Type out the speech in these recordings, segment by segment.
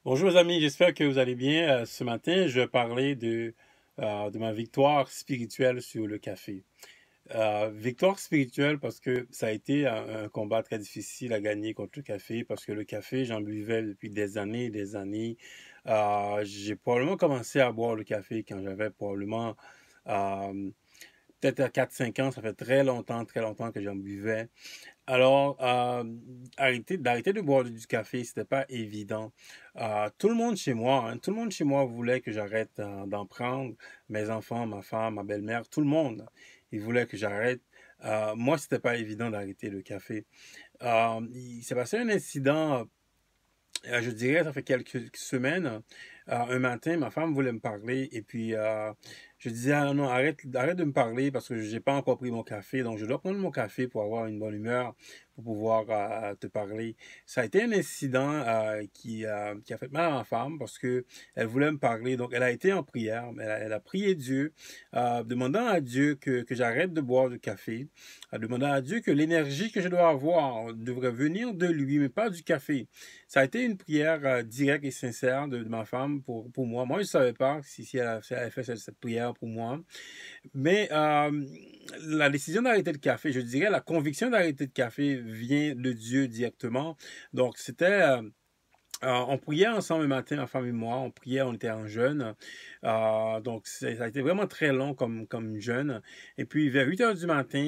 Bonjour mes amis, j'espère que vous allez bien. Ce matin, je vais parler de ma victoire spirituelle sur le café. Victoire spirituelle parce que ça a été un combat très difficile à gagner contre le café parce que le café, j'en buvais depuis des années et des années. J'ai probablement commencé à boire le café quand j'avais probablement euh, peut-être à 4 5 ans. Ça fait très longtemps que j'en buvais. Alors, d'arrêter de boire du café, c'était pas évident. Tout le monde chez moi, tout le monde chez moi voulait que j'arrête d'en prendre. Mes enfants, ma femme, ma belle-mère, tout le monde, ils voulaient que j'arrête. Moi, c'était pas évident d'arrêter le café. Il s'est passé un incident, je dirais, ça fait quelques semaines. Un matin, ma femme voulait me parler et puis je disais, ah non, arrête de me parler parce que j'ai pas encore pris mon café, donc je dois prendre mon café pour avoir une bonne humeur, pour pouvoir te parler. Ça a été un incident qui a fait mal à ma femme parce que elle voulait me parler, donc elle a été en prière, elle a prié Dieu, demandant à Dieu que j'arrête de boire du café, demandant à Dieu que l'énergie que je dois avoir devrait venir de lui, mais pas du café. Ça a été une prière directe et sincère de ma femme pour moi. Moi, je ne savais pas si elle avait fait cette prière pour moi. Mais la décision d'arrêter le café, je dirais la conviction d'arrêter le café vient de Dieu directement. Donc, on priait ensemble le matin, ma femme et moi. On priait, on était en jeûne. Donc, ça a été vraiment très long comme jeûne. Et puis, vers 8 heures du matin,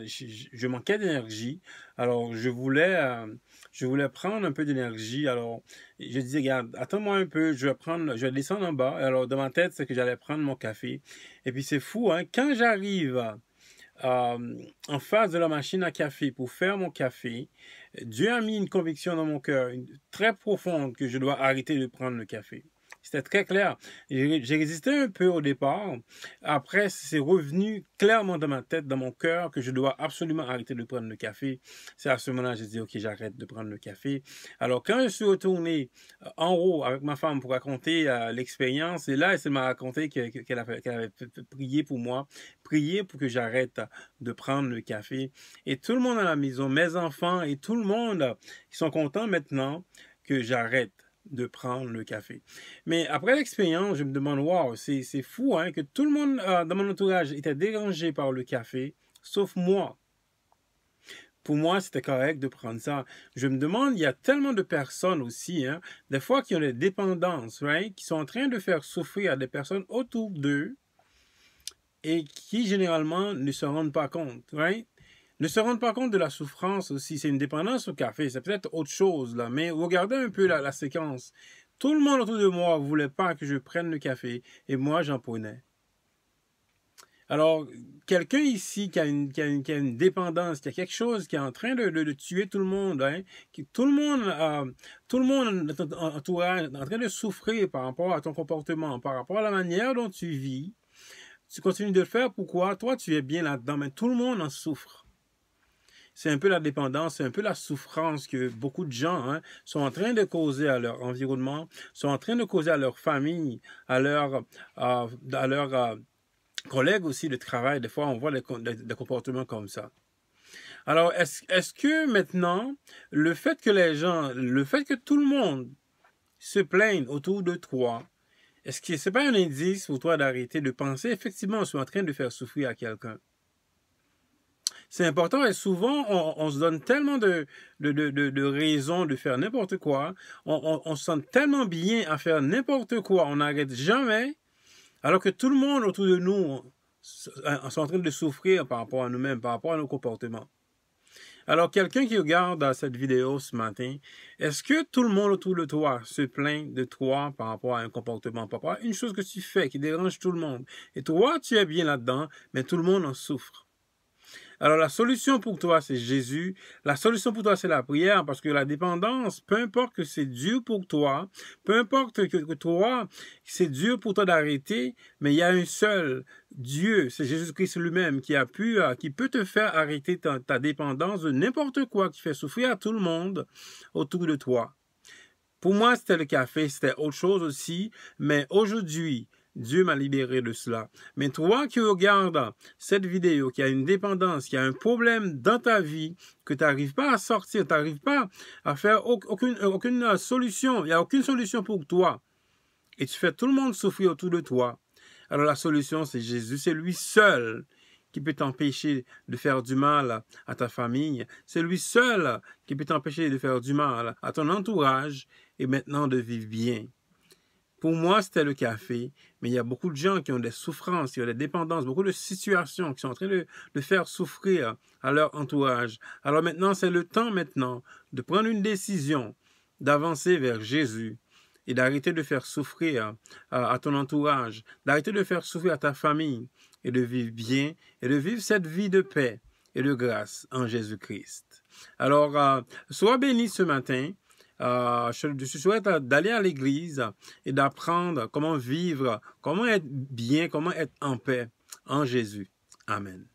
je manquais d'énergie. Alors, je voulais prendre un peu d'énergie. Alors, je dis, regarde, attends-moi un peu, je vais descendre en bas. Alors, dans ma tête, c'est que j'allais prendre mon café. Et puis, c'est fou, hein. Quand j'arrive en face de la machine à café pour faire mon café, Dieu a mis une conviction dans mon cœur, très profonde, que je dois arrêter de prendre le café. C'était très clair. J'ai résisté un peu au départ. Après, c'est revenu clairement dans ma tête, dans mon cœur, que je dois absolument arrêter de prendre le café. C'est à ce moment-là que j'ai dit, OK, j'arrête de prendre le café. Alors, quand je suis retourné en haut avec ma femme pour raconter l'expérience, et là, elle m'a raconté qu'elle avait prié pour moi, prié pour que j'arrête de prendre le café. Et tout le monde à la maison, mes enfants et tout le monde, ils sont contents maintenant que j'arrête de prendre le café. Mais après l'expérience, je me demande, waouh, c'est fou, hein, que tout le monde dans mon entourage était dérangé par le café, sauf moi. Pour moi, c'était correct de prendre ça. Je me demande, il y a tellement de personnes aussi, hein, des fois qui ont des dépendances, right, qui sont en train de faire souffrir à des personnes autour d'eux et qui généralement ne se rendent pas compte, right? Ne se rendent pas compte de la souffrance aussi. C'est une dépendance au café, c'est peut-être autre chose là, mais regardez un peu la séquence. Tout le monde autour de moi voulait pas que je prenne le café et moi j'en prenais. Alors, quelqu'un ici qui a une dépendance, qui a quelque chose qui est en train de tuer tout le monde, hein, tout le monde entourage est en train de souffrir par rapport à ton comportement, par rapport à la manière dont tu vis. Tu continues de le faire, pourquoi? Toi, tu es bien là-dedans, mais tout le monde en souffre. C'est un peu la dépendance, c'est un peu la souffrance que beaucoup de gens sont en train de causer à leur environnement, sont en train de causer à leur famille, à leurs collègues aussi de travail. Des fois, on voit des comportements comme ça. Alors, est-ce que maintenant, le fait que tout le monde se plaigne autour de toi, est-ce que c'est pas un indice pour toi d'arrêter de penser effectivement, je suis en train de faire souffrir à quelqu'un? C'est important et souvent, on se donne tellement de raisons de faire n'importe quoi. On se sent tellement bien à faire n'importe quoi. On n'arrête jamais, alors que tout le monde autour de nous sont en train de souffrir par rapport à nous-mêmes, par rapport à nos comportements. Alors, quelqu'un qui regarde cette vidéo ce matin, est-ce que tout le monde autour de toi se plaint de toi par rapport à un comportement, par rapport à une chose que tu fais qui dérange tout le monde? Et toi, tu es bien là-dedans, mais tout le monde en souffre. Alors la solution pour toi, c'est Jésus. La solution pour toi, c'est la prière, parce que la dépendance, peu importe que c'est dur pour toi, peu importe que toi, c'est dur pour toi d'arrêter, mais il y a un seul Dieu, c'est Jésus-Christ lui-même qui peut te faire arrêter ta dépendance de n'importe quoi qui fait souffrir à tout le monde autour de toi. Pour moi, c'était le café, c'était autre chose aussi, mais aujourd'hui, Dieu m'a libéré de cela. Mais toi qui regardes cette vidéo, qui a une dépendance, qui a un problème dans ta vie, que tu n'arrives pas à sortir, tu n'arrives pas à faire aucune solution, il n'y a aucune solution pour toi, et tu fais tout le monde souffrir autour de toi, alors la solution, c'est Jésus. C'est lui seul qui peut t'empêcher de faire du mal à ta famille. C'est lui seul qui peut t'empêcher de faire du mal à ton entourage et maintenant de vivre bien. Pour moi, c'était le café, mais il y a beaucoup de gens qui ont des souffrances, qui ont des dépendances, beaucoup de situations qui sont en train de faire souffrir à leur entourage. Alors maintenant, c'est le temps maintenant de prendre une décision, d'avancer vers Jésus et d'arrêter de faire souffrir à ton entourage, d'arrêter de faire souffrir à ta famille et de vivre bien et de vivre cette vie de paix et de grâce en Jésus-Christ. Alors, sois béni ce matin. Je souhaite d'aller à l'église et d'apprendre comment vivre, comment être bien, comment être en paix en Jésus. Amen.